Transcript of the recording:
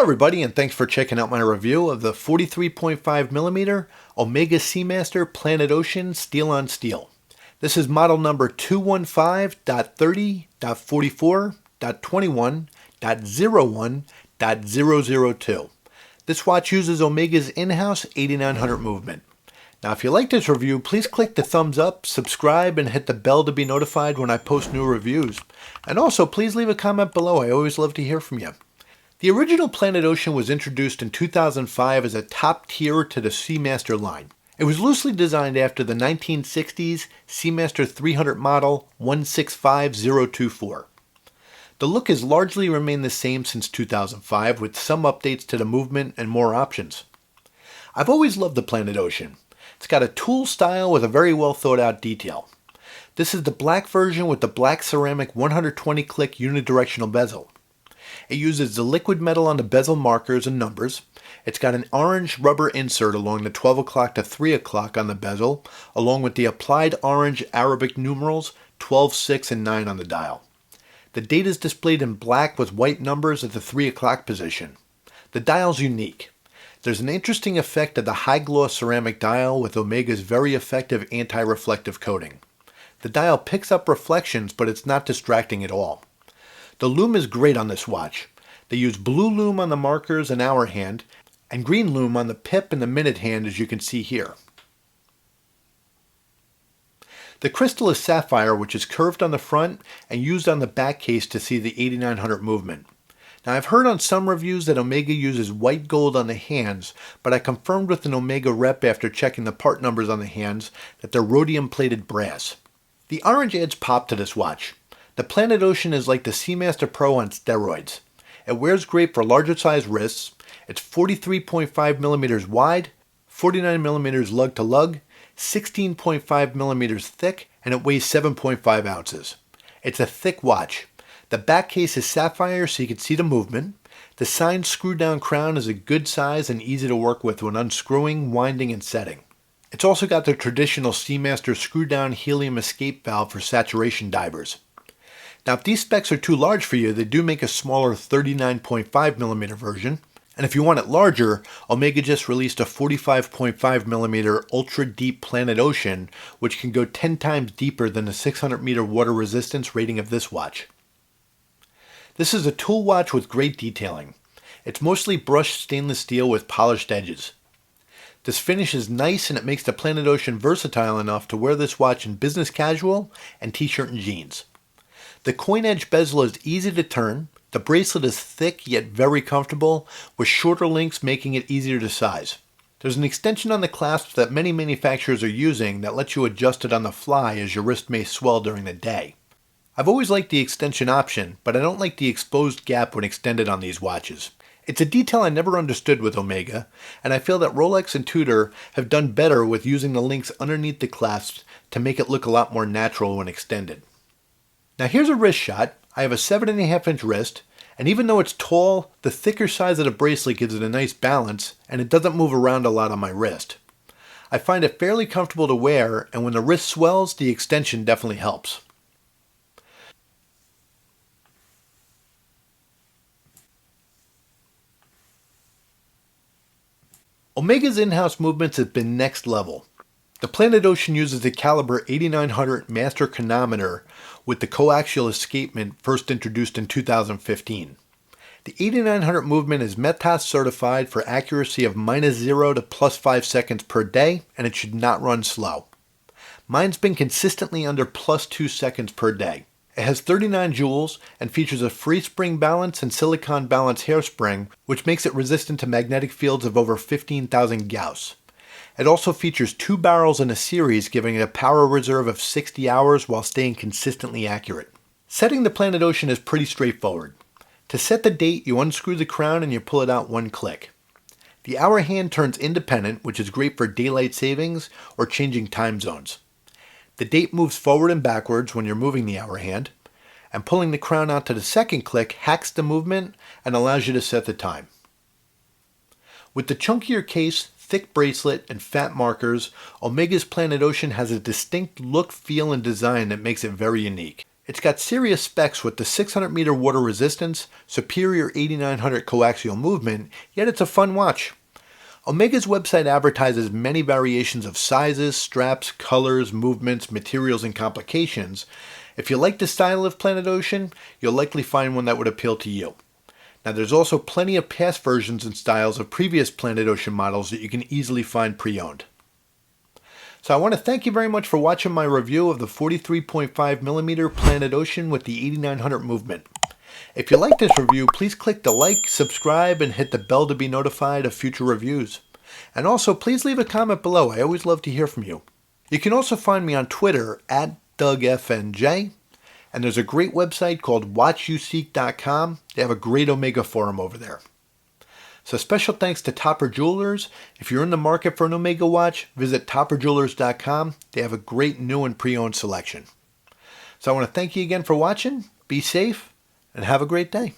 Hello everybody, and thanks for checking out my review of the 43.5mm Omega Seamaster Planet Ocean Steel on Steel. This is model number 215.30.44.21.01.002. This watch uses Omega's in-house 8900 movement. Now if you like this review, please click the thumbs up, subscribe, and hit the bell to be notified when I post new reviews. And also please leave a comment below, I always love to hear from you. The original Planet Ocean was introduced in 2005 as a top tier to the Seamaster line. It was loosely designed after the 1960s Seamaster 300 model 165024. The look has largely remained the same since 2005 with some updates to the movement and more options. I've always loved the Planet Ocean. It's got a tool style with a very well thought out detail. This is the black version with the black ceramic 120 click unidirectional bezel. It uses the liquid metal on the bezel markers and numbers. It's got an orange rubber insert along the 12 o'clock to 3 o'clock on the bezel, along with the applied orange Arabic numerals 12, 6, and 9 on the dial. The date is displayed in black with white numbers at the 3 o'clock position. The dial's unique. There's an interesting effect of the high-gloss ceramic dial with Omega's very effective anti-reflective coating. The dial picks up reflections, but it's not distracting at all. The loom is great on this watch. They use blue loom on the markers and hour hand, and green loom on the pip and the minute hand, as you can see here. The crystal is sapphire, which is curved on the front and used on the back case to see the 8900 movement. Now I've heard on some reviews that Omega uses white gold on the hands, but I confirmed with an Omega rep after checking the part numbers on the hands that they're rhodium plated brass. The orange adds pop to this watch. The Planet Ocean is like the Seamaster Pro on steroids. It wears great for larger size wrists. It's 43.5mm wide, 49mm lug to lug, 16.5mm thick, and it weighs 7.5 ounces. It's a thick watch. The back case is sapphire so you can see the movement. The signed screw down crown is a good size and easy to work with when unscrewing, winding, and setting. It's also got the traditional Seamaster screw down helium escape valve for saturation divers. Now if these specs are too large for you, they do make a smaller 39.5mm version, and if you want it larger, Omega just released a 45.5mm ultra deep Planet Ocean, which can go 10 times deeper than the 600-meter water resistance rating of this watch. This is a tool watch with great detailing. It's mostly brushed stainless steel with polished edges. This finish is nice and it makes the Planet Ocean versatile enough to wear this watch in business casual and t-shirt and jeans. The coin edge bezel is easy to turn. The bracelet is thick yet very comfortable, with shorter links making it easier to size. There's an extension on the clasp that many manufacturers are using that lets you adjust it on the fly as your wrist may swell during the day. I've always liked the extension option, but I don't like the exposed gap when extended on these watches. It's a detail I never understood with Omega, and I feel that Rolex and Tudor have done better with using the links underneath the clasps to make it look a lot more natural when extended. Now here's a wrist shot. I have a 7.5 inch wrist, and even though it's tall, the thicker size of the bracelet gives it a nice balance, and it doesn't move around a lot on my wrist. I find it fairly comfortable to wear, and when the wrist swells, the extension definitely helps. Omega's in-house movements have been next level. The Planet Ocean uses the caliber 8900 master chronometer with the CoAxial escapement first introduced in 2015. The 8900 movement is METAS certified for accuracy of -0 to +5 seconds per day, and it should not run slow. Mine's been consistently under +2 seconds per day. It has 39 joules and features a free spring balance and silicon balance hairspring, which makes it resistant to magnetic fields of over 15,000 Gauss. It also features 2 barrels in a series, giving it a power reserve of 60 hours while staying consistently accurate. Setting the Planet Ocean is pretty straightforward. To set the date, you unscrew the crown and you pull it out one click. The hour hand turns independent, which is great for daylight savings or changing time zones. The date moves forward and backwards when you're moving the hour hand, and pulling the crown out to the second click hacks the movement and allows you to set the time. With the chunkier case, thick bracelet, and fat markers, Omega's Planet Ocean has a distinct look, feel, and design that makes it very unique. It's got serious specs with the 600 meter water resistance, superior 8900 coaxial movement, yet it's a fun watch. Omega's website advertises many variations of sizes, straps, colors, movements, materials, and complications. If you like the style of Planet Ocean, you'll likely find one that would appeal to you. Now there's also plenty of past versions and styles of previous Planet Ocean models that you can easily find pre-owned. So I want to thank you very much for watching my review of the 43.5mm Planet Ocean with the 8900 movement. If you like this review, please click the like, subscribe, and hit the bell to be notified of future reviews. And also, please leave a comment below. I always love to hear from you. You can also find me on Twitter at DougFNJ. And there's a great website called WatchUseek.com. They have a great Omega forum over there. So special thanks to Topper Jewelers. If you're in the market for an Omega watch, visit topperjewelers.com. They have a great new and pre-owned selection. So I want to thank you again for watching. Be safe and have a great day.